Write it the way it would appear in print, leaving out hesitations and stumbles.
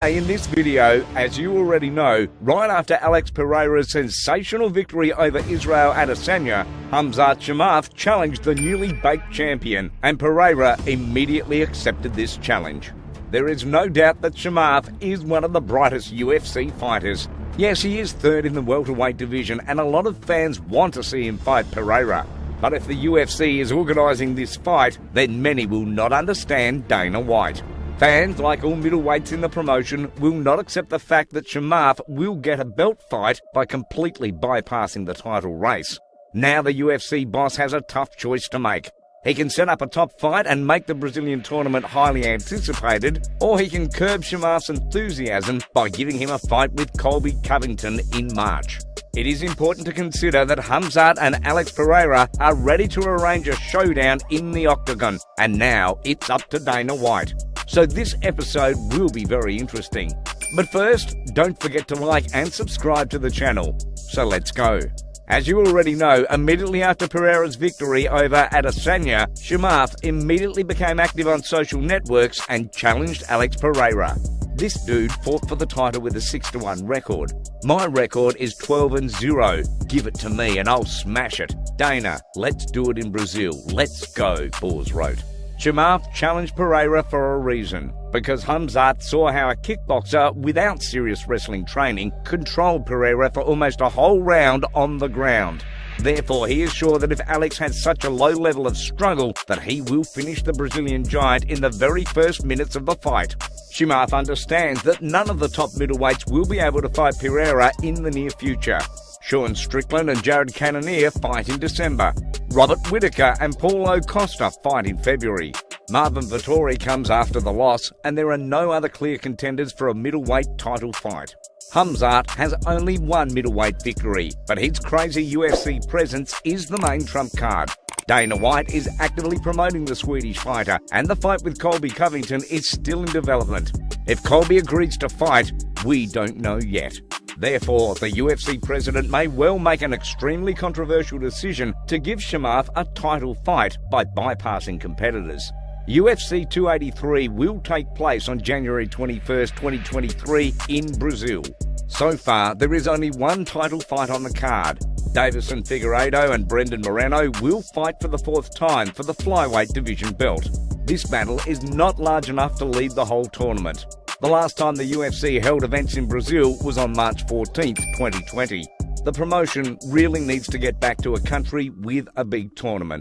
In this video, as you already know, right after Alex Pereira's sensational victory over Israel Adesanya, Khamzat Chimaev challenged the newly baked champion, and Pereira immediately accepted this challenge. There is no doubt that Chimaev is one of the brightest UFC fighters. Yes, he is third in the welterweight division, and a lot of fans want to see him fight Pereira. But if the UFC is organising this fight, then many will not understand Dana White. Fans, like all middleweights in the promotion, will not accept the fact that Chimaev will get a belt fight by completely bypassing the title race. Now the UFC boss has a tough choice to make. He can set up a top fight and make the Brazilian tournament highly anticipated, or he can curb Chimaev's enthusiasm by giving him a fight with Colby Covington in March. It is important to consider that Khamzat and Alex Pereira are ready to arrange a showdown in the octagon, and now it's up to Dana White. So this episode will be very interesting. But first, don't forget to like and subscribe to the channel. So let's go. As you already know, immediately after Pereira's victory over Adesanya, Chimaev immediately became active on social networks and challenged Alex Pereira. This dude fought for the title with a 6-1 record. My record is 12-0. Give it to me and I'll smash it. Dana, let's do it in Brazil. Let's go, Boers wrote. Chimaev challenged Pereira for a reason, because Khamzat saw how a kickboxer without serious wrestling training controlled Pereira for almost a whole round on the ground. Therefore, he is sure that if Alex has such a low level of struggle, that he will finish the Brazilian giant in the very first minutes of the fight. Chimaev understands that none of the top middleweights will be able to fight Pereira in the near future. Sean Strickland and Jared Cannonier fight in December. Robert Whittaker and Paulo Costa fight in February. Marvin Vettori comes after the loss, and there are no other clear contenders for a middleweight title fight. Khamzat has only one middleweight victory, but his crazy UFC presence is the main trump card. Dana White is actively promoting the Swedish fighter, and the fight with Colby Covington is still in development. If Colby agrees to fight, we don't know yet. Therefore, the UFC president may well make an extremely controversial decision to give Chimaev a title fight by bypassing competitors. UFC 283 will take place on January 21st, 2023 in Brazil. So far, there is only one title fight on the card. Davison Figueiredo and Brendan Moreno will fight for the fourth time for the flyweight division belt. This battle is not large enough to lead the whole tournament. The last time the UFC held events in Brazil was on March 14th, 2020. The promotion really needs to get back to a country with a big tournament.